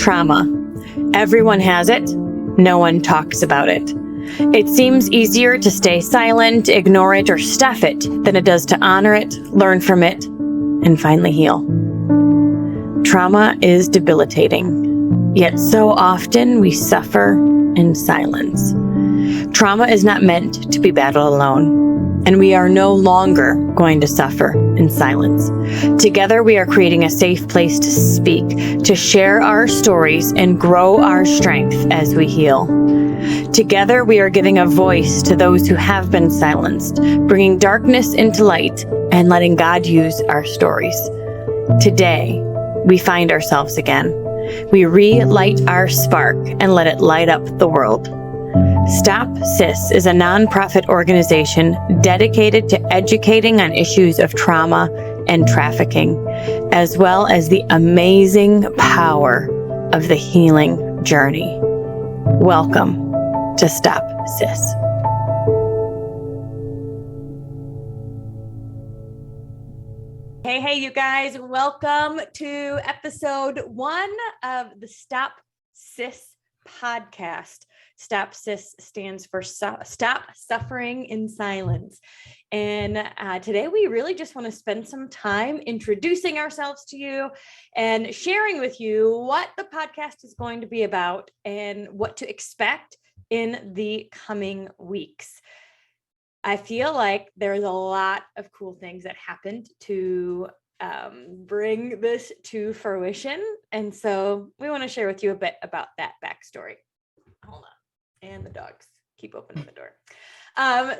Trauma. Everyone has it. No one talks about it. It seems easier to stay silent, ignore it, or stuff it than it does to honor it, learn from it, and finally heal. Trauma is debilitating, yet so often we suffer in silence. Trauma is not meant to be battled alone, and we are no longer going to suffer in silence. Together, we are creating a safe place to speak, to share our stories, and grow our strength as we heal. Together, we are giving a voice to those who have been silenced, bringing darkness into light, and letting God use our stories. Today, we find ourselves again. We relight our spark and let it light up the world. Stop Sis is a nonprofit organization dedicated to educating on issues of trauma and trafficking, as well as the amazing power of the healing journey. Welcome to Stop Sis. Hey, you guys. Welcome to episode 1 of the Stop Sis podcast. Stop Sis stands for Stop Suffering in Silence. And today we really just want to spend some time introducing ourselves to you and sharing with you what the podcast is going to be about and what to expect in the coming weeks. I feel like there's a lot of cool things that happened to bring this to fruition. And so we want to share with you a bit about that backstory. Hold on. And the dogs keep opening the door.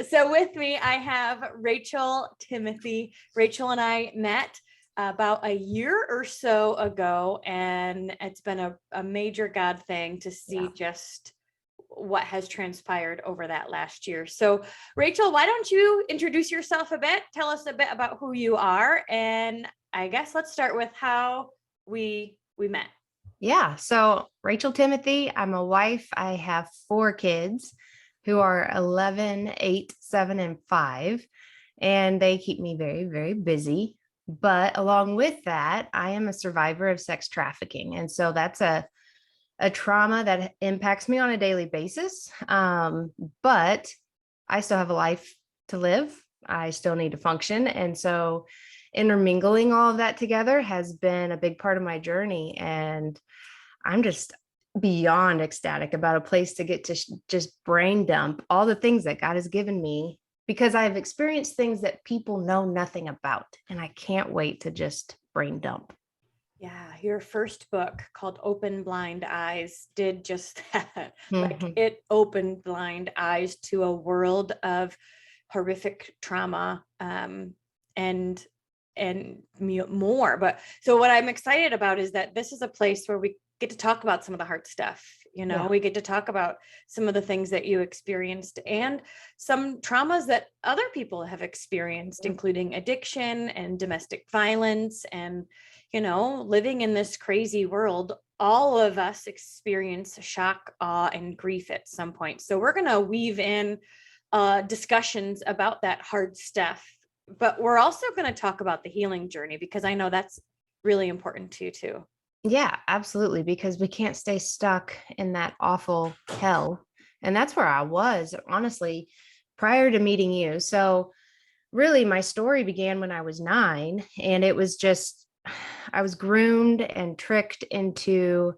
So with me, I have Rachel Timothy. Rachel and I met about a year or so ago, and it's been a major God thing to see just what has transpired over that last year. So Rachel, why don't you introduce yourself a bit? Tell us a bit about who you are. And I guess let's start with how we met. Yeah. So Rachel Timothy, I'm a wife. I have 4 kids who are 11, 8, 7, and 5. And they keep me very, very busy. But along with that, I am a survivor of sex trafficking. And so that's a trauma that impacts me on a daily basis. But I still have a life to live. I still need to function. And so intermingling all of that together has been a big part of my journey. And I'm just beyond ecstatic about a place to get to just brain dump all the things that God has given me, because I've experienced things that people know nothing about. And I can't wait to just brain dump. Yeah, your first book called OpenBlindEyes did just that. Like it opened blind eyes to a world of horrific trauma and more. But so what I'm excited about is that this is a place where we get to talk about some of the hard stuff. We get to talk about some of the things that you experienced and some traumas that other people have experienced, including addiction and domestic violence. And, living in this crazy world, all of us experience shock, awe, and grief at some point. So we're going to weave in discussions about that hard stuff. But we're also going to talk about the healing journey, because I know that's really important to you too. Yeah, absolutely. Because we can't stay stuck in that awful hell. And that's where I was, honestly, prior to meeting you. So really, my story began when I was 9, and it was just, I was groomed and tricked into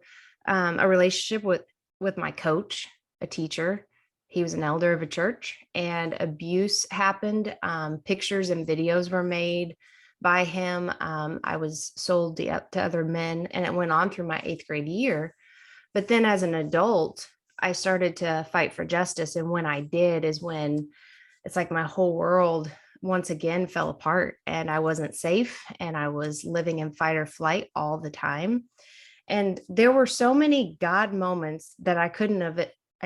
a relationship with my coach, a teacher. He was an elder of a church, and abuse happened. Pictures and videos were made by him. I was sold to other men, and it went on through my 8th grade year. But then as an adult, I started to fight for justice. And when I did is when it's like my whole world once again fell apart, and I wasn't safe, and I was living in fight or flight all the time. And there were so many God moments that I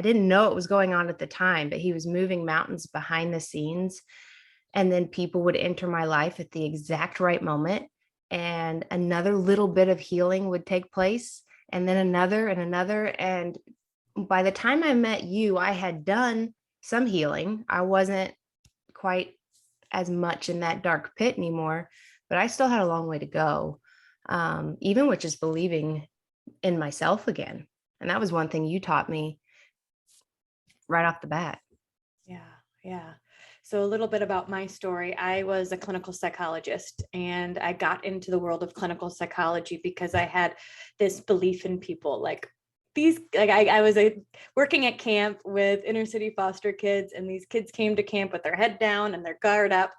didn't know it was going on at the time, but he was moving mountains behind the scenes. And then people would enter my life at the exact right moment, and another little bit of healing would take place, and then another and another. And by the time I met you, I had done some healing. I wasn't quite as much in that dark pit anymore, but I still had a long way to go. Even with just believing in myself again. And that was one thing you taught me right off the bat. Yeah. Yeah. So a little bit about my story. I was a clinical psychologist, and I got into the world of clinical psychology because I had this belief in people like these, like I was working at camp with inner city foster kids, and these kids came to camp with their head down and their guard up.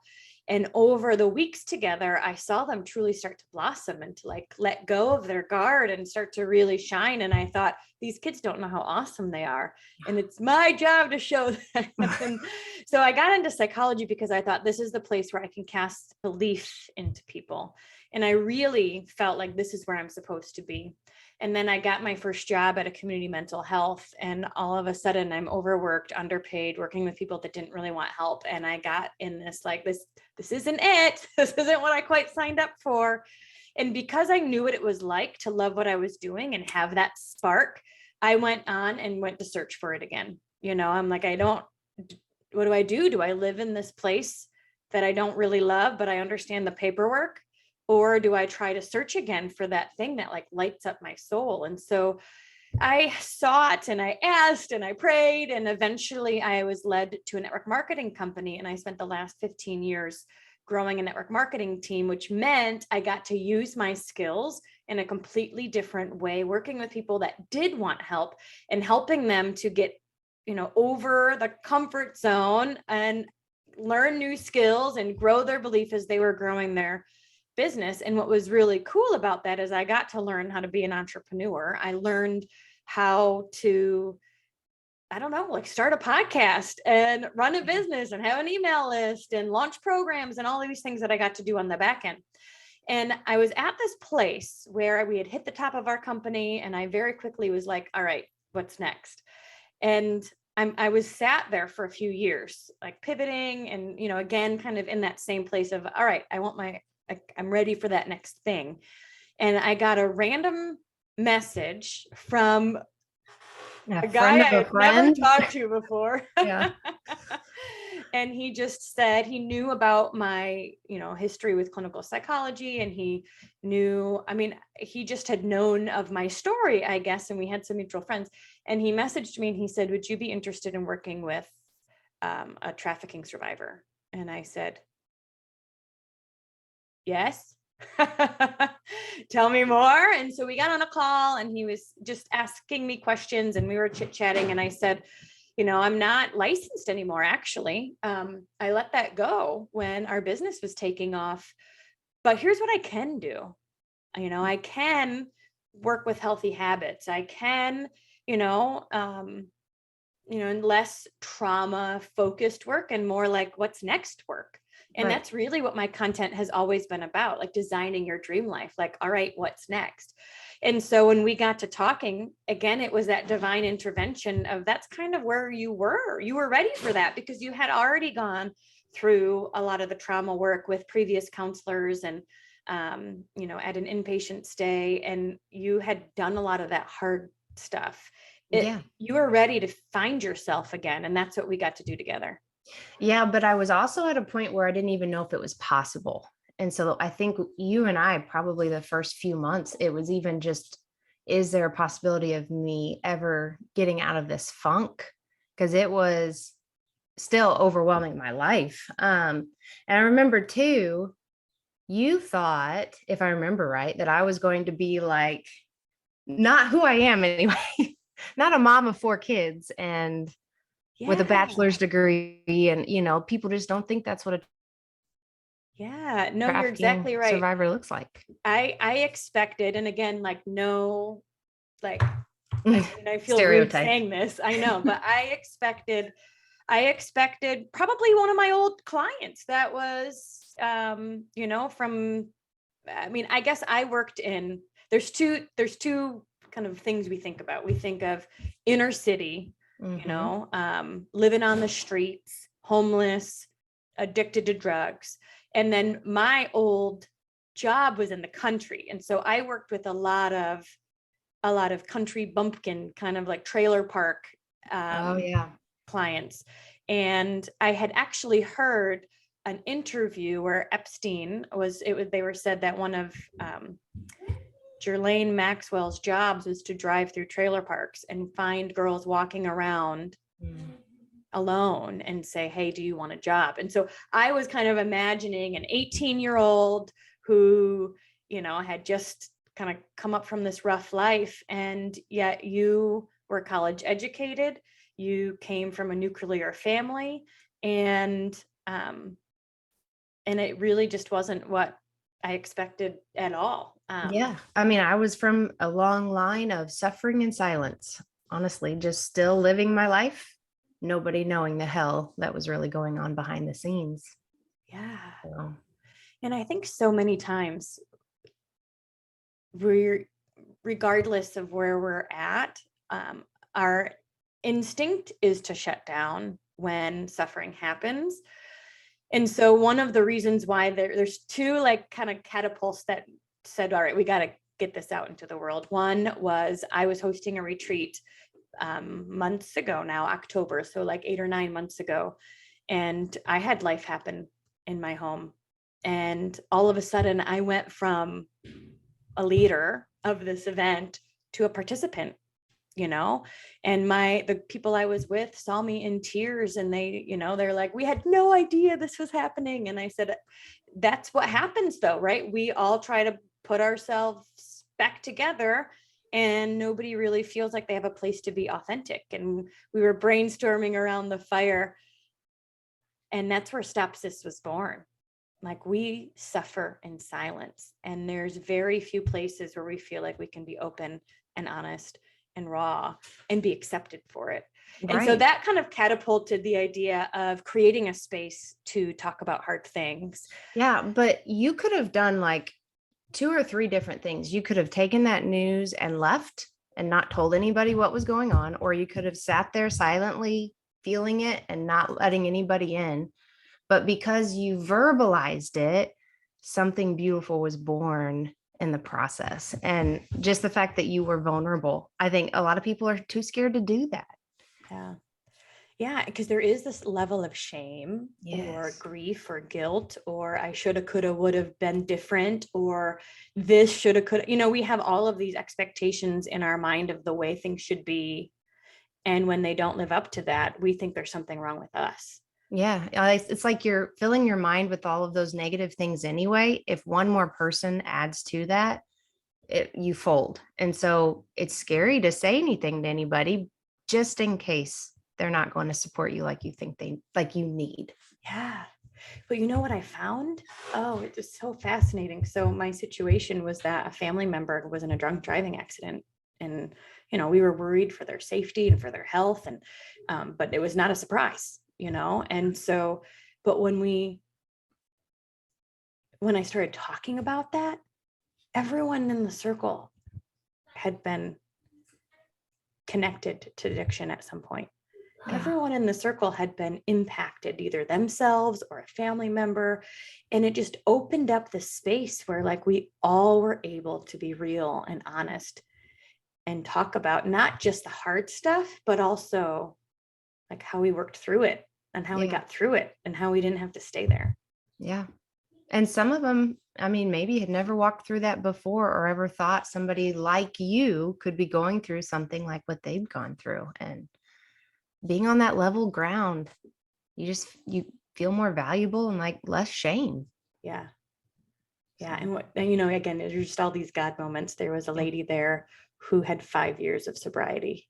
And over the weeks together, I saw them truly start to blossom and to like let go of their guard and start to really shine. And I thought, these kids don't know how awesome they are. And it's my job to show them. And so I got into psychology because I thought this is the place where I can cast belief into people. And I really felt like this is where I'm supposed to be. And then I got my first job at a community mental health, and all of a sudden I'm overworked, underpaid, working with people that didn't really want help. And I got in this, like, this isn't it. This isn't what I quite signed up for. And because I knew what it was like to love what I was doing and have that spark, I went on and went to search for it again. You know, I'm like, what do I do? Do I live in this place that I don't really love, but I understand the paperwork? Or do I try to search again for that thing that like lights up my soul? And so I sought and I asked and I prayed, and eventually I was led to a network marketing company. And I spent the last 15 years growing a network marketing team, which meant I got to use my skills in a completely different way, working with people that did want help and helping them to get, you know, over the comfort zone and learn new skills and grow their belief as they were growing their business. And what was really cool about that is I got to learn how to be an entrepreneur. I learned how to, I don't know, like start a podcast and run a business and have an email list and launch programs and all these things that I got to do on the back end. And I was at this place where we had hit the top of our company, and I very quickly was like, all right, what's next? And I was sat there for a few years, like pivoting and, you know, again, kind of in that same place of, all right, I'm ready for that next thing. And I got a random message from a guy I had never talked to before. Yeah. And he just said he knew about my, you know, history with clinical psychology. And he knew, I mean, he just had known of my story, I guess. And we had some mutual friends. And he messaged me and he said, would you be interested in working with a trafficking survivor? And I said, yes. Tell me more. And so we got on a call, and he was just asking me questions, and we were chit-chatting. And I said, you know, I'm not licensed anymore, actually. I let that go when our business was taking off. But here's what I can do. You know, I can work with healthy habits. I can, and less trauma focused work and more like what's next work. And Right. that's really what my content has always been about, like designing your dream life, like, all right, what's next? And so when we got to talking, again, it was that divine intervention of that's kind of where you were ready for that because you had already gone through a lot of the trauma work with previous counselors and, at an inpatient stay, and you had done a lot of that hard stuff. You were ready to find yourself again. And that's what we got to do together. Yeah, but I was also at a point where I didn't even know if it was possible. And so I think you and I, probably the first few months, it was even just, is there a possibility of me ever getting out of this funk? Because it was still overwhelming my life. And I remember too, you thought, if I remember right, that I was going to be like, not who I am anyway, not a mom of 4 kids and with a bachelor's degree. And, people just don't think that's what a you're exactly right. survivor looks like. I expected, and again, like, no, like, I feel rude saying this, I know, but I expected probably one of my old clients that was, I guess I worked in, there's two kind of things we think about. We think of inner city, living on the streets, homeless, addicted to drugs. And then my old job was in the country. And so I worked with a lot of country bumpkin, kind of like trailer park clients. And I had actually heard an interview where Epstein they said that one of Jerlane Maxwell's jobs was to drive through trailer parks and find girls walking around alone and say, hey, do you want a job? And so I was kind of imagining an 18-year-old who, had just kind of come up from this rough life, and yet you were college educated, you came from a nuclear family, and it really just wasn't what I expected at all. Yeah. I mean, I was from a long line of suffering in silence, honestly, just still living my life, nobody knowing the hell that was really going on behind the scenes. Yeah. So, And I think so many times regardless of where we're at, our instinct is to shut down when suffering happens. And so one of the reasons why there's two like kind of catapults that said, all right, we got to get this out into the world. One was I was hosting a retreat months ago now, October, so like 8 or 9 months ago. And I had life happen in my home. And all of a sudden I went from a leader of this event to a participant, and the people I was with saw me in tears, and they're like, we had no idea this was happening. And I said, that's what happens though, right? We all try to put ourselves back together, and nobody really feels like they have a place to be authentic. And we were brainstorming around the fire, and that's where Stop Sis was born. Like, we suffer in silence, and there's very few places where we feel like we can be open and honest and raw and be accepted for it. Right. And so that kind of catapulted the idea of creating a space to talk about hard things. Yeah, but you could have done like 2 or 3 different things. You could have taken that news and left and not told anybody what was going on, or you could have sat there silently feeling it and not letting anybody in. But because you verbalized it, something beautiful was born in the process. And just the fact that you were vulnerable, I think a lot of people are too scared to do that. Yeah. Yeah, because there is this level of shame or grief or guilt, or I shoulda, coulda, would have been different, or this shoulda, coulda. We have all of these expectations in our mind of the way things should be. And when they don't live up to that, we think there's something wrong with us. Yeah, it's like you're filling your mind with all of those negative things anyway. If one more person adds to that, you fold. And so it's scary to say anything to anybody, just in case they're not going to support you like you think you need. Yeah. But you know what I found? Oh, it was so fascinating. So my situation was that a family member was in a drunk driving accident, and, we were worried for their safety and for their health. And, but it was not a surprise, And so, but when I started talking about that, everyone in the circle had been connected to addiction at some point. Yeah. Everyone in the circle had been impacted, either themselves or a family member. And it just opened up the space where like we all were able to be real and honest and talk about not just the hard stuff, but also like how we worked through it and how we got through it and how we didn't have to stay there. Yeah. And some of them, I mean, maybe had never walked through that before or ever thought somebody like you could be going through something like what they've gone through. And being on that level ground, you feel more valuable and like less shame. Yeah. Yeah. And again, there's just all these God moments. There was a lady there who had 5 years of sobriety,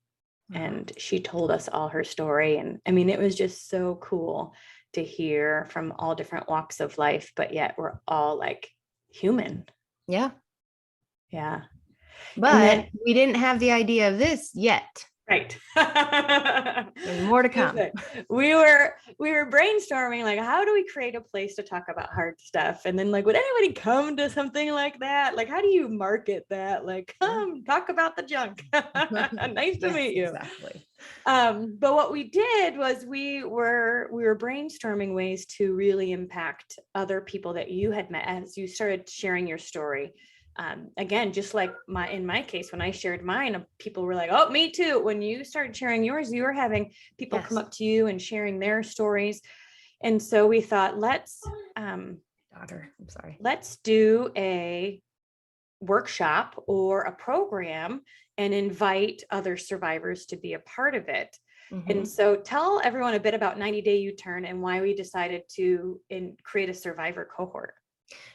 and she told us all her story. And I mean, it was just so cool to hear from all different walks of life, but yet we're all like human. Yeah. Yeah. But we didn't have the idea of this yet. Right. There's more to come. We were brainstorming, like, how do we create a place to talk about hard stuff? And then like, would anybody come to something like that? Like, how do you market that? Like, come talk about the junk. Nice to meet you. Exactly. But what we did was we were brainstorming ways to really impact other people that you had met as you started sharing your story. Again, just like in my case, when I shared mine, people were like, oh, me too. When you started sharing yours, you were having people come up to you and sharing their stories. And so we thought, let's do workshop or a program and invite other survivors to be a part of it. And so tell everyone a bit about 90-Day U-Turn and why we decided to create a survivor cohort.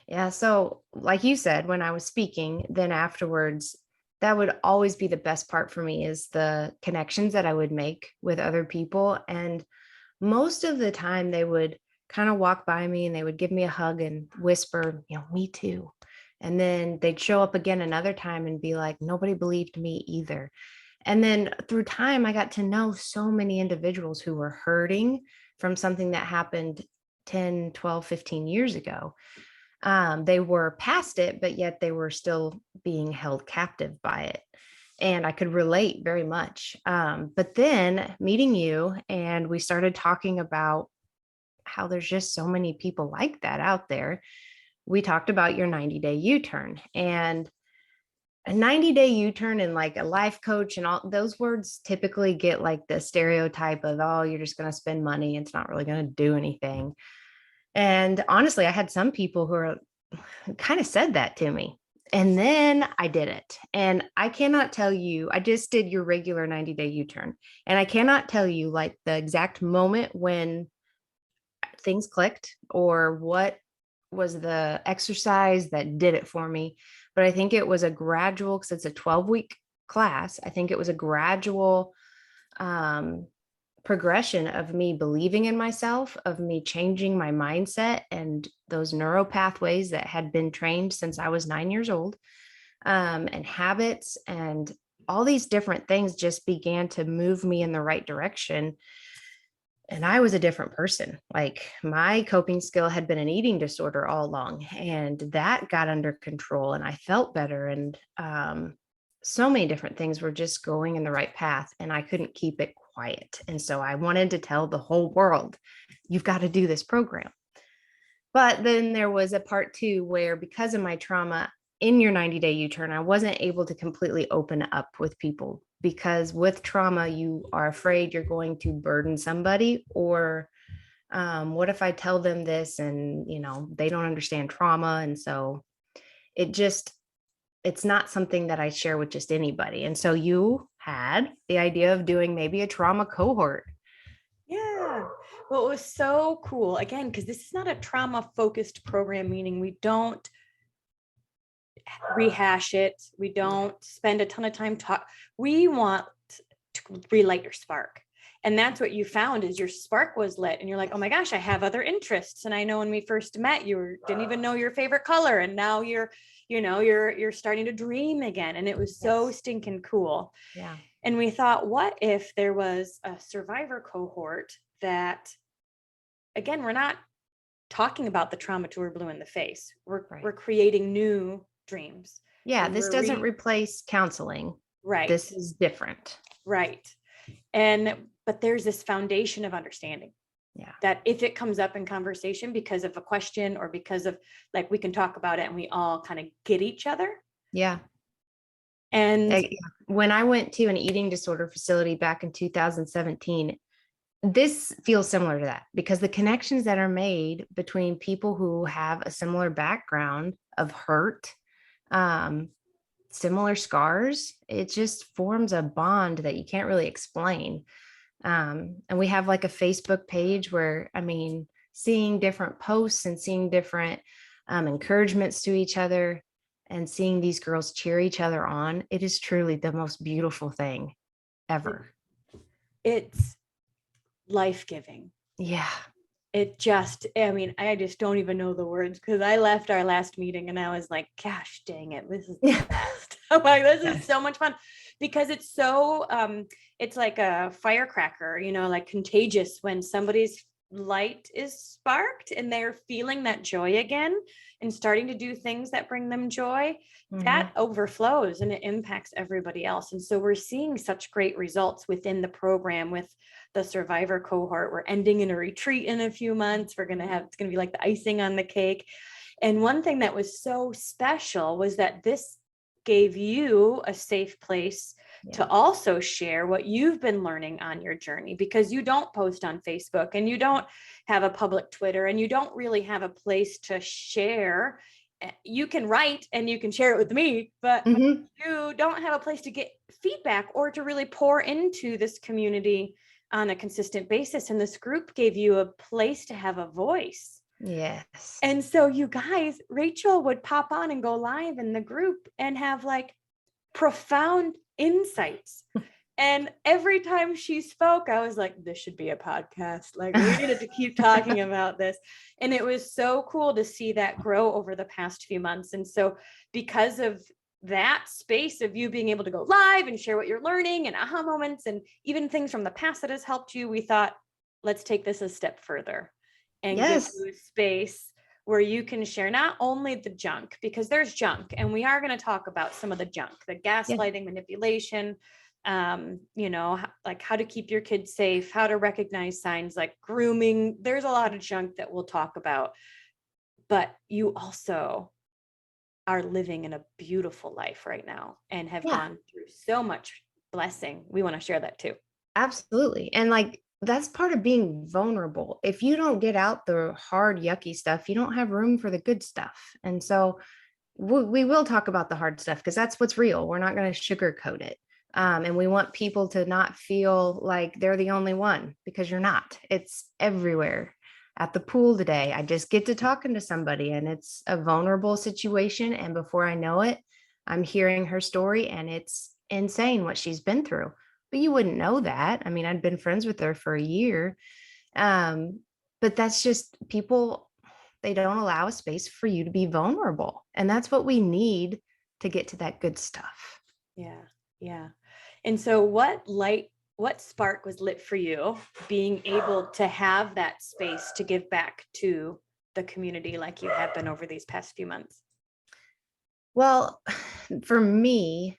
Yeah. So, like you said, when I was speaking, then afterwards, that would always be the best part for me is the connections that I would make with other people. And most of the time, they would kind of walk by me and they would give me a hug and whisper, me too. And then they'd show up again another time and be like, nobody believed me either. And then through time, I got to know so many individuals who were hurting from something that happened 10, 12, 15 years ago. They were past it, but yet they were still being held captive by it. And I could relate very much. But then meeting you, and we started talking about how there's just so many people like that out there. We talked about your 90-day U-turn, and a 90-day U-turn and like a life coach and all those words typically get like the stereotype of, oh, you're just going to spend money. It's not really going to do anything. And honestly, I had some people who are kind of said that to me. And then I did it. And I cannot tell you, I just did your regular 90-day U-turn. And I cannot tell you like the exact moment when things clicked or what was the exercise that did it for me. But I think it was a gradual, because it's a 12-week class. I think it was a gradual progression of me believing in myself, of me changing my mindset and those neural pathways that had been trained since I was 9 years old, and habits and all these different things just began to move me in the right direction. And I was a different person. Like my coping skill had been an eating disorder all along, and that got under control and I felt better. And so many different things were just going in the right path, and I couldn't keep it quiet. And so I wanted to tell the whole world, you've got to do this program. But then there was a part two where, because of my trauma in your 90-day U-turn, I wasn't able to completely open up with people, because with trauma, you are afraid you're going to burden somebody, or what if I tell them this and, they don't understand trauma. And so it's not something that I share with just anybody. And so you had the idea of doing maybe a trauma cohort. Yeah. Well, it was so cool, again, because this is not a trauma focused program, meaning we don't rehash it. We don't spend a ton of time we want to relight your spark. And that's what you found, is your spark was lit and you're like, oh my gosh, I have other interests. And I know when we first met, didn't even know your favorite color. And now you're starting to dream again. And it was so stinking cool. Yeah. And we thought, what if there was a survivor cohort that, again, we're not talking about the trauma till we're blue in the face. We're creating new dreams. Yeah. This doesn't replace counseling. Right. This is different. Right. But there's this foundation of understanding. Yeah. That if it comes up in conversation because of a question or because of, like, we can talk about it and we all kind of get each other. Yeah. And when I went to an eating disorder facility back in 2017, this feels similar to that, because the connections that are made between people who have a similar background of hurt, similar scars, it just forms a bond that you can't really explain. And we have like a Facebook page where, seeing different posts and seeing different encouragements to each other and seeing these girls cheer each other on, it is truly the most beautiful thing ever. It's life-giving. Yeah. It just, I just don't even know the words, because I left our last meeting and I was like, gosh, dang it, this is the best. I'm like, this is so much fun, because it's so, it's like a firecracker, like contagious when somebody's light is sparked and they're feeling that joy again and starting to do things that bring them joy. That overflows and it impacts everybody else. And so we're seeing such great results within the program with the survivor cohort. We're ending in a retreat in a few months. It's going to be like the icing on the cake. And one thing that was so special was that this gave you a safe place to also share what you've been learning on your journey, because you don't post on Facebook and you don't have a public Twitter and you don't really have a place to share you can write and you can share it with me, but Mm-hmm. you don't have a place to get feedback or to really pour into this community on a consistent basis. And this group gave you a place to have a voice. Yes. And so you guys, Rachel would pop on and go live in the group and have like profound insights. And every time she spoke, I was like, this should be a podcast. Like, we needed to keep talking about this. And it was so cool to see that grow over the past few months. And so because of that space of you being able to go live and share what you're learning and aha moments and even things from the past that has helped you, we thought, let's take this a step further and give Yes. you a space where you can share not only the junk, because there's junk, and we are going to talk about some of the junk, the gaslighting, manipulation, like how to keep your kids safe, how to recognize signs like grooming. There's a lot of junk that we'll talk about, but you also are living in a beautiful life right now and have gone through so much blessing. We want to share that too. Absolutely. And like, that's part of being vulnerable. If you don't get out the hard, yucky stuff, you don't have room for the good stuff. And so we will talk about the hard stuff because that's what's real. We're not going to sugarcoat it. And we want people to not feel like they're the only one, because you're not. It's everywhere. At the pool today, I just get to talking to somebody and it's a vulnerable situation. And before I know it, I'm hearing her story and it's insane what she's been through. But you wouldn't know that. I mean, I'd been friends with her for a year. But that's just people, they don't allow a space for you to be vulnerable. And that's what we need to get to that good stuff. Yeah. Yeah. And so what spark was lit for you being able to have that space to give back to the community like you have been over these past few months? Well, for me,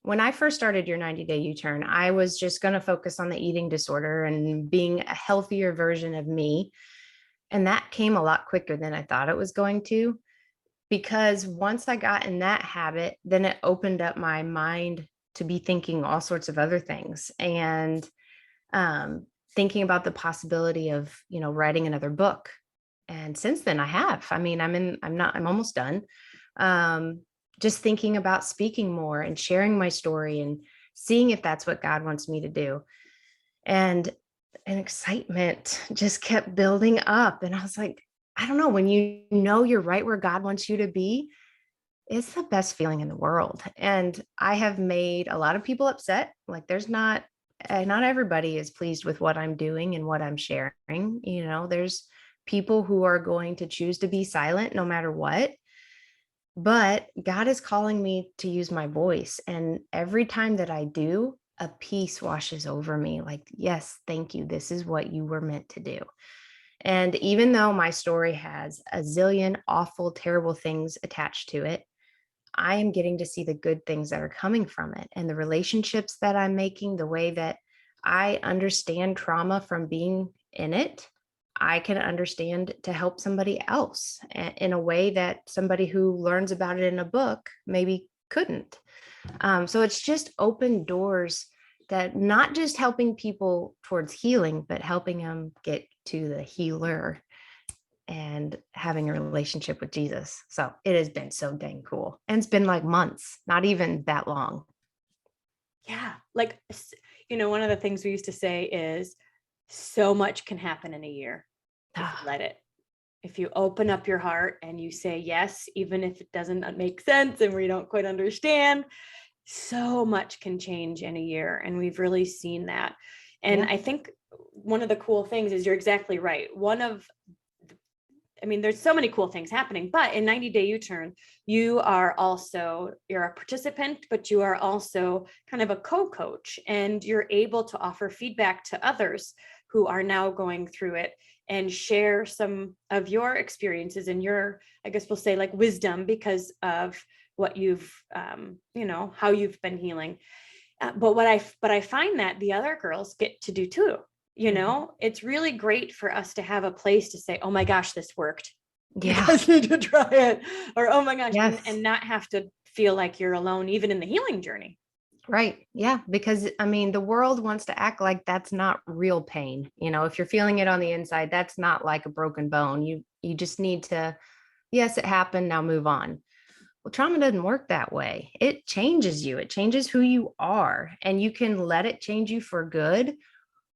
when I first started your 90-day U-turn, I was just going to focus on the eating disorder and being a healthier version of me. And that came a lot quicker than I thought it was going to, because once I got in that habit, then it opened up my mind to be thinking all sorts of other things and thinking about the possibility of, writing another book. And since then I have, I mean, I'm almost done. Just thinking about speaking more and sharing my story and seeing if that's what God wants me to do. And an excitement just kept building up. And I was like, I don't know, when you know you're right where God wants you to be, it's the best feeling in the world. And I have made a lot of people upset. Like not everybody is pleased with what I'm doing and what I'm sharing. There's people who are going to choose to be silent no matter what. But God is calling me to use my voice. And every time that I do, a peace washes over me. Like, yes, thank you. This is what you were meant to do. And even though my story has a zillion awful, terrible things attached to it, I am getting to see the good things that are coming from it and the relationships that I'm making, the way that I understand trauma from being in it. I can understand to help somebody else in a way that somebody who learns about it in a book maybe couldn't. So it's just open doors, that not just helping people towards healing, but helping them get to the healer and having a relationship with Jesus. So it has been so dang cool. And it's been like months, not even that long. Yeah. Like, one of the things we used to say is so much can happen in a year if you let it. If you open up your heart and you say yes, even if it doesn't make sense and we don't quite understand, so much can change in a year. And we've really seen that. And I think one of the cool things is you're exactly right. There's so many cool things happening, but in 90-day U-turn, you're a participant, but you are also kind of a co-coach, and you're able to offer feedback to others who are now going through it and share some of your experiences and your, I guess we'll say, like, wisdom because of what you've, how you've been healing. But I find that the other girls get to do too. It's really great for us to have a place to say, oh my gosh, this worked. Yeah. You guys need to try it. Or, oh my gosh, Yes. and not have to feel like you're alone, even in the healing journey. Right. Yeah. Because the world wants to act like that's not real pain. If you're feeling it on the inside, that's not like a broken bone. You just need to Yes, it happened. Now move on. Well, trauma doesn't work that way. It changes you, it changes who you are, and you can let it change you for good,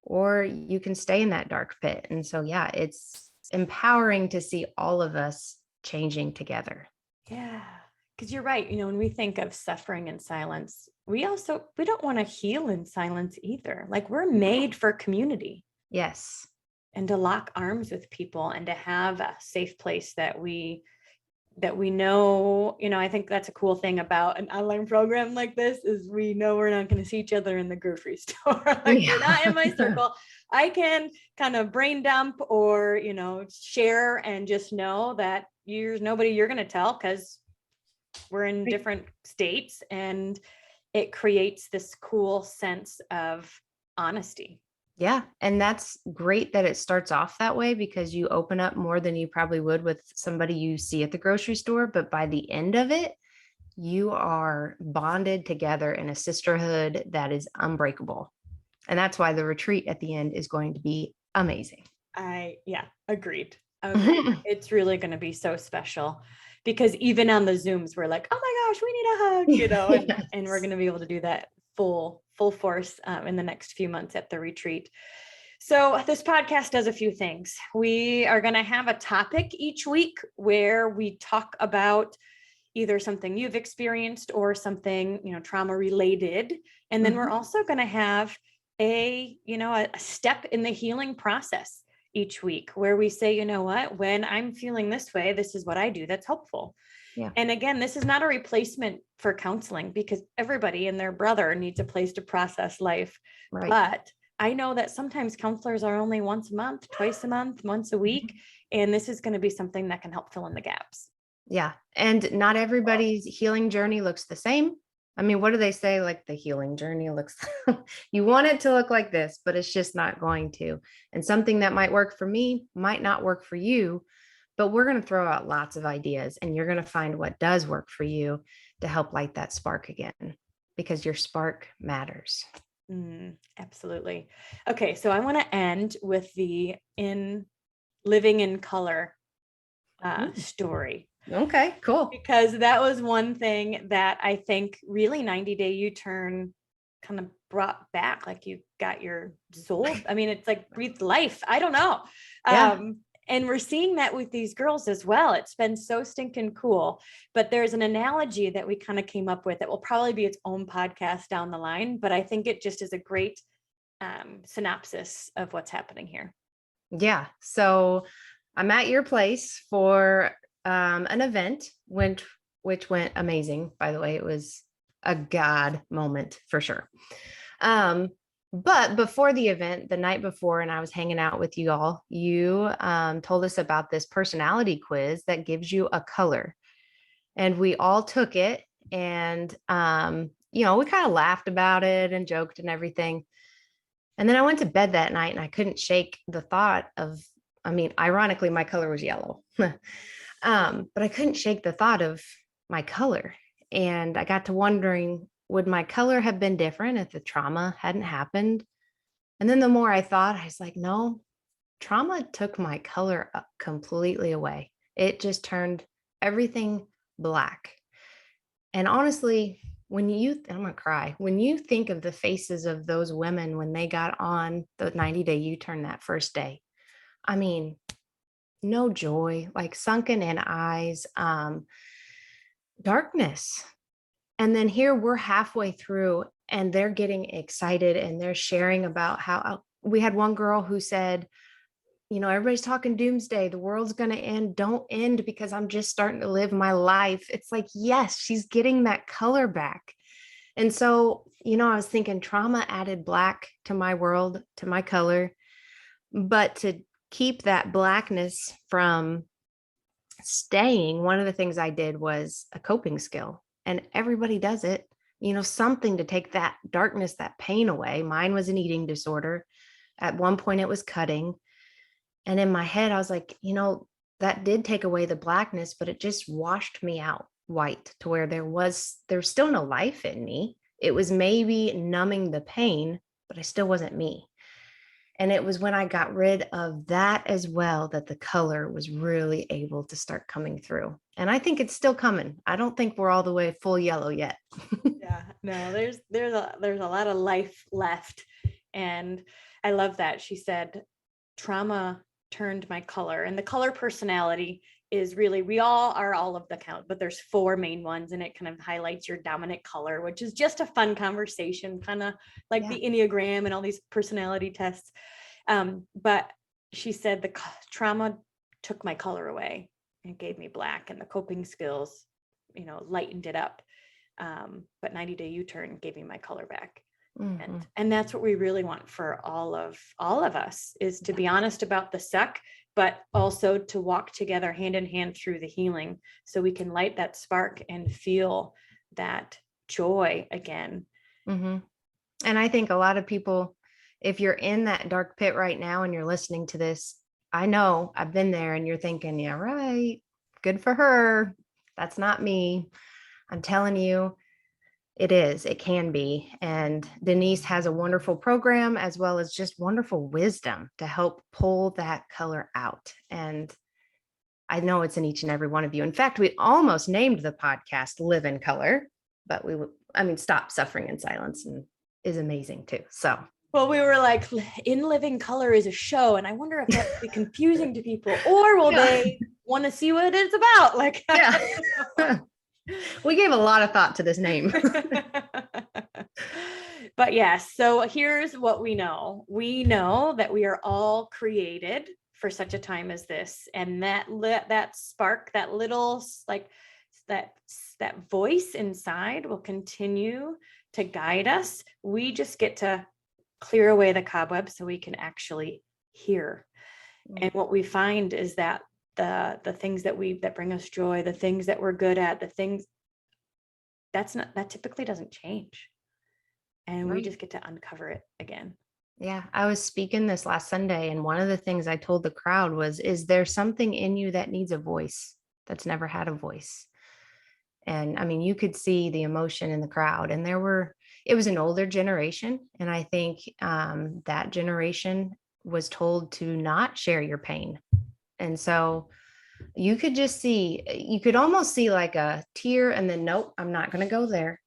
or you can stay in that dark pit. And so, yeah, it's empowering to see all of us changing together. Yeah. Because you're right. When we think of suffering in silence, we don't want to heal in silence either. Like we're made for community Yes. and to lock arms with people and to have a safe place that we know. I think that's a cool thing about an online program like this is we know we're not going to see each other in the grocery store. Like you're not in my circle. I can kind of brain dump or, share and just know that there's nobody you're going to tell because we're in different states, and it creates this cool sense of honesty. Yeah. And that's great that it starts off that way, because you open up more than you probably would with somebody you see at the grocery store. But by the end of it, you are bonded together in a sisterhood that is unbreakable. And that's why the retreat at the end is going to be amazing. Agreed. It's really going to be so special because even on the Zooms, we're like, oh my gosh, we need a hug, Yes. and we're going to be able to do that full force in the next few months at the retreat. So this podcast does a few things. We are going to have a topic each week where we talk about either something you've experienced or something, trauma related. And then we're also going to have a step in the healing process each week where we say, when I'm feeling this way, this is what I do that's helpful. Yeah. And again, this is not a replacement for counseling because everybody and their brother needs a place to process life. Right. But I know that sometimes counselors are only once a month, twice a month, once a week. And this is going to be something that can help fill in the gaps. Yeah. And not everybody's healing journey looks the same. I mean, what do they say? Like the healing journey looks, you want it to look like this, but it's just not going to. And something that might work for me might not work for you, but we're going to throw out lots of ideas and you're going to find what does work for you to help light that spark again, because your spark matters. Absolutely. Okay. So I want to end with the living in color story. Okay, cool. Because that was one thing that I think really 90 Day U-Turn kind of brought back. Like you got your soul. I mean, it's like breathed life. I don't know. Yeah. And we're seeing that with these girls as well. It's been so stinking cool. But there's an analogy that we kind of came up with that will probably be its own podcast down the line. But I think it just is a great synopsis of what's happening here. Yeah. So I'm at your place for an event which went amazing. By the way, it was a God moment for sure. But before the event, the night before, and I was hanging out with you all, you told us about this personality quiz that gives you a color. And we all took it. And, we kind of laughed about it and joked and everything. And then I went to bed that night and I couldn't shake the thought of, ironically, my color was yellow. But I couldn't shake the thought of my color. And I got to wondering, would my color have been different if the trauma hadn't happened? And then the more I thought, I was like, no, trauma took my color completely away. It just turned everything black. And honestly, I'm gonna cry. When you think of the faces of those women when they got on the 90 Day U-Turn that first day, no joy, like sunken in eyes, darkness. And then here we're halfway through and they're getting excited and they're sharing about how we had one girl who said, everybody's talking doomsday. The world's going to end. Don't end because I'm just starting to live my life. It's like, yes, she's getting that color back. And so, I was thinking trauma added black to my world, to my color, but to keep that blackness from staying, one of the things I did was a coping skill, and everybody does it, something to take that darkness, that pain away. Mine was an eating disorder. At one point it was cutting. And in my head, I was like, that did take away the blackness, but it just washed me out white to where there's still no life in me. It was maybe numbing the pain, but I still wasn't me. And it was when I got rid of that as well that the color was really able to start coming through. And I think it's still coming. I don't think we're all the way full yellow yet. Yeah, no, there's a lot of life left. And I love that. She said, trauma turned my color, and the color personality is really, we all are all of the count, but there's 4 main ones, and it kind of highlights your dominant color, which is just a fun conversation, kind of like the Enneagram and all these personality tests. But she said the trauma took my color away and gave me black, and the coping skills, lightened it up. But 90 Day U-Turn gave me my color back. Mm-hmm. And that's what we really want for all of us, is to be honest about the suck, but also to walk together hand in hand through the healing, so we can light that spark and feel that joy again. Mm-hmm. And I think a lot of people, if you're in that dark pit right now and you're listening to this, I know I've been there, and you're thinking, yeah, right, good for her. That's not me. I'm telling you, it can be. And Denise has a wonderful program, as well as just wonderful wisdom to help pull that color out. And I know it's in each and every one of you. In fact, we almost named the podcast Live in Color, but Stop Suffering in Silence, and is amazing too. So, well, we were like, In Living Color is a show, and I wonder if that's be confusing to people, or will they want to see what it's about? Like, we gave a lot of thought to this name. But yes, so here's what we know. We know that we are all created for such a time as this, and that spark, that little, like, that voice inside will continue to guide us. We just get to clear away the cobwebs so we can actually hear. And what we find is that the things that bring us joy, the things that we're good at, the things that typically doesn't change. And we just get to uncover it again. Yeah. I was speaking this last Sunday, and one of the things I told the crowd was, is there something in you that needs a voice that's never had a voice? And I mean, you could see the emotion in the crowd, and it was an older generation. And I think that generation was told to not share your pain. And so you could almost see like a tear, and then, nope, I'm not going to go there.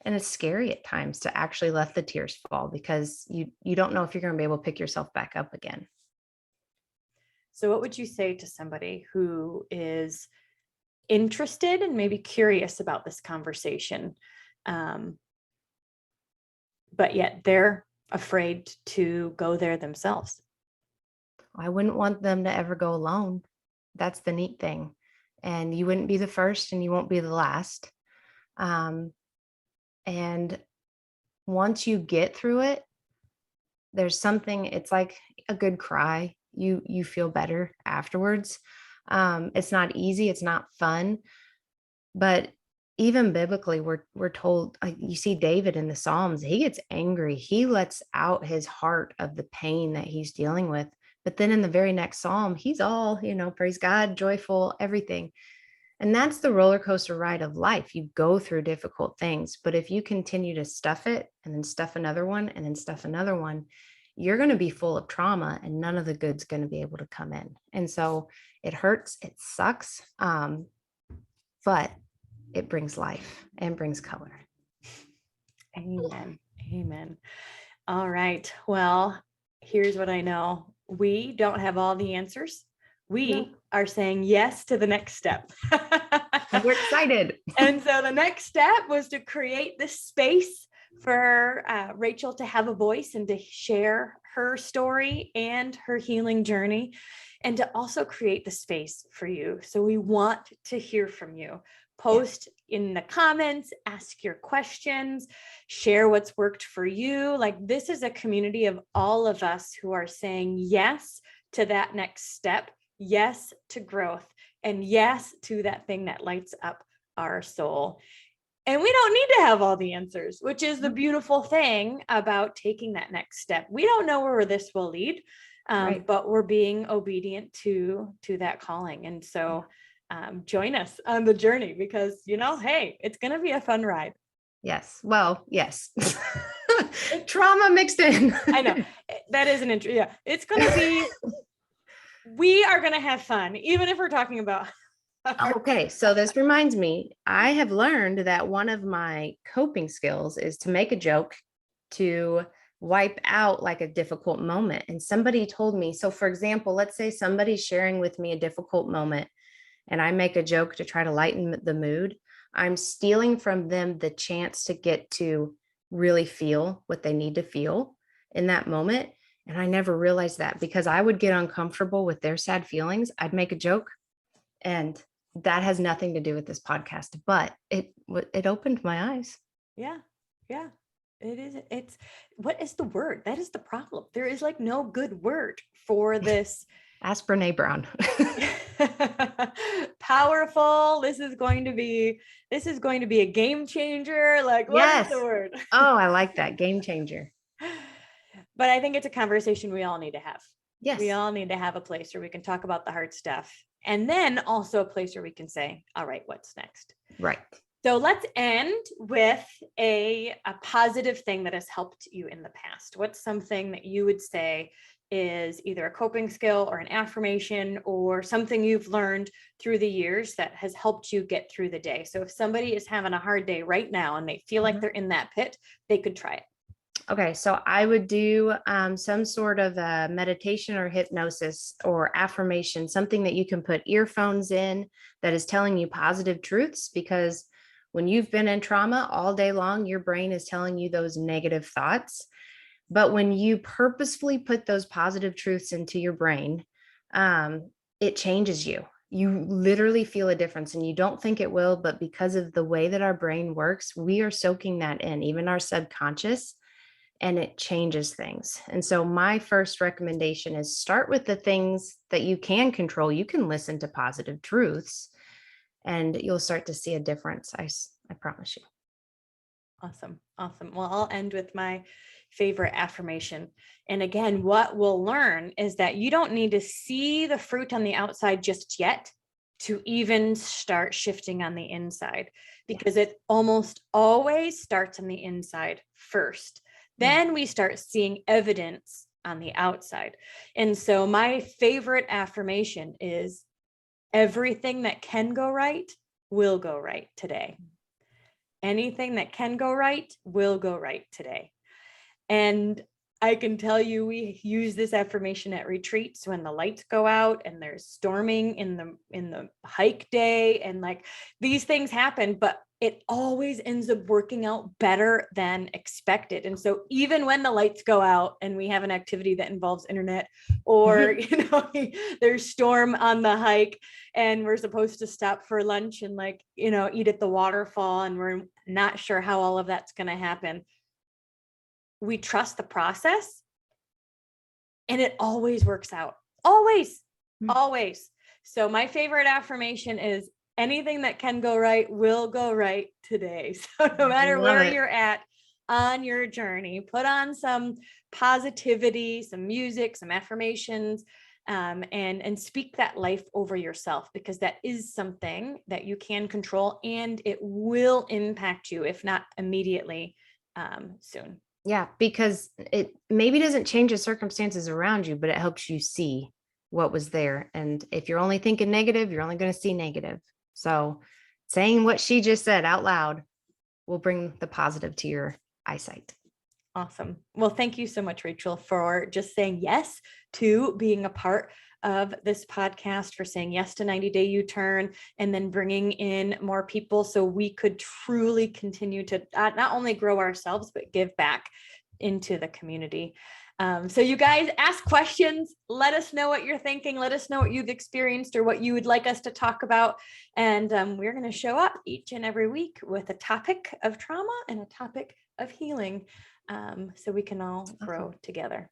And it's scary at times to actually let the tears fall, because you don't know if you're going to be able to pick yourself back up again. So what would you say to somebody who is interested and maybe curious about this conversation, but yet they're afraid to go there themselves? I wouldn't want them to ever go alone. That's the neat thing. And you wouldn't be the first, and you won't be the last. And once you get through it, there's something, it's like a good cry. You feel better afterwards. It's not easy. It's not fun. But even biblically, we're told, like, you see David in the Psalms, he gets angry. He lets out his heart of the pain that he's dealing with. But then in the very next Psalm, he's all, praise God, joyful, everything. And that's the roller coaster ride of life. You go through difficult things, but if you continue to stuff it, and then stuff another one, and then stuff another one, you're going to be full of trauma, and none of the good's going to be able to come in. And so it hurts, it sucks, but it brings life and brings color. Amen. Amen. All right. Well, here's what I know. We don't have all the answers. We are saying yes to the next step. We're excited. And so the next step was to create this space for Rachel to have a voice and to share her story and her healing journey, and to also create the space for you. So we want to hear from you. Post in the comments, ask your questions, share what's worked for you. Like, this is a community of all of us who are saying yes to that next step, yes to growth, and yes to that thing that lights up our soul. And we don't need to have all the answers, which is the beautiful thing about taking that next step. We don't know where this will lead, but we're being obedient to that calling. And so join us on the journey, because, hey, it's going to be a fun ride. Yes. Well, yes. Trauma mixed in. I know. That is an intro. Yeah. It's going to be, we are going to have fun, even if we're talking about. Okay. So this reminds me, I have learned that one of my coping skills is to make a joke to wipe out like a difficult moment. And somebody told me, so for example, let's say somebody's sharing with me a difficult moment and I make a joke to try to lighten the mood. I'm stealing from them the chance to get to really feel what they need to feel in that moment. And I never realized that because I would get uncomfortable with their sad feelings. I'd make a joke, and that has nothing to do with this podcast, but it opened my eyes. Yeah. Yeah. It is. It's, what is the word? That is the problem. There is like no good word for this. Ask Brene Brown. Powerful. This is going to be a game changer. Like, what is the word? Oh, I like that. Game changer. But I think it's a conversation we all need to have. Yes. We all need to have a place where we can talk about the hard stuff. And then also a place where we can say, all right, what's next? Right. So let's end with a positive thing that has helped you in the past. What's something that you would say is either a coping skill or an affirmation or something you've learned through the years that has helped you get through the day? So if somebody is having a hard day right now and they feel like they're in that pit, they could try it. Okay, so I would do some sort of a meditation or hypnosis or affirmation, something that you can put earphones in that is telling you positive truths, because when you've been in trauma all day long, your brain is telling you those negative thoughts. But when you purposefully put those positive truths into your brain, it changes you. You literally feel a difference, and you don't think it will, but because of the way that our brain works, we are soaking that in, even our subconscious, and it changes things. And so my first recommendation is start with the things that you can control. You can listen to positive truths and you'll start to see a difference. I promise you. Awesome. Awesome. Well, I'll end with my favorite affirmation. And again, what we'll learn is that you don't need to see the fruit on the outside just yet to even start shifting on the inside, because it almost always starts on the inside first. Then we start seeing evidence on the outside. And so my favorite affirmation is everything that can go right will go right today. Anything that can go right will go right today. And I can tell you, we use this affirmation at retreats when the lights go out and there's storming in the hike day, and like these things happen, but it always ends up working out better than expected. And so even when the lights go out and we have an activity that involves internet, or there's storm on the hike and we're supposed to stop for lunch and eat at the waterfall, and we're not sure how all of that's going to happen, we trust the process and it always works out. Always. So my favorite affirmation is anything that can go right will go right today. So no matter where you're at on your journey, put on some positivity, some music, some affirmations, and speak that life over yourself, because that is something that you can control and it will impact you, if not immediately, soon. Yeah, because it maybe doesn't change the circumstances around you, but it helps you see what was there. And if you're only thinking negative, you're only going to see negative. So saying what she just said out loud will bring the positive to your eyesight. Awesome. Well, thank you so much, Rachel, for just saying yes to being a part of this podcast, for saying yes to 90-Day U-Turn, and then bringing in more people so we could truly continue to not only grow ourselves, but give back into the community. So you guys ask questions, let us know what you're thinking, let us know what you've experienced or what you would like us to talk about. And we're going to show up each and every week with a topic of trauma and a topic of healing, so we can all grow together.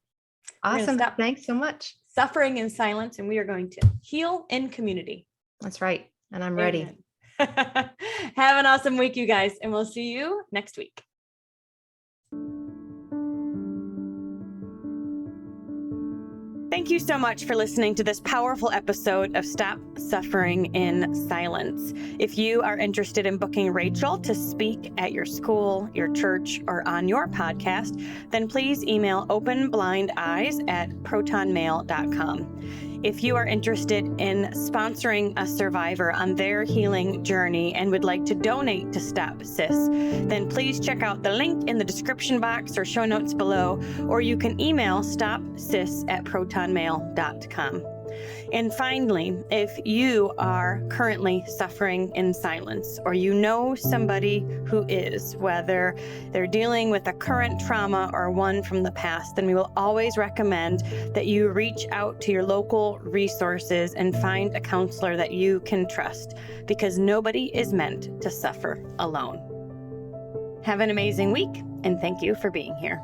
Awesome. Thanks so much. Suffering in silence, and we are going to heal in community. That's right. And I'm ready. Have an awesome week, you guys, and we'll see you next week. Thank you so much for listening to this powerful episode of Stop Suffering in Silence. If you are interested in booking Rachel to speak at your school, your church, or on your podcast, then please email OpenBlindEyes@protonmail.com. If you are interested in sponsoring a survivor on their healing journey and would like to donate to Stop Sis, then please check out the link in the description box or show notes below, or you can email stopsis@protonmail.com. And finally, if you are currently suffering in silence, or you know somebody who is, whether they're dealing with a current trauma or one from the past, then we will always recommend that you reach out to your local resources and find a counselor that you can trust, because nobody is meant to suffer alone. Have an amazing week, and thank you for being here.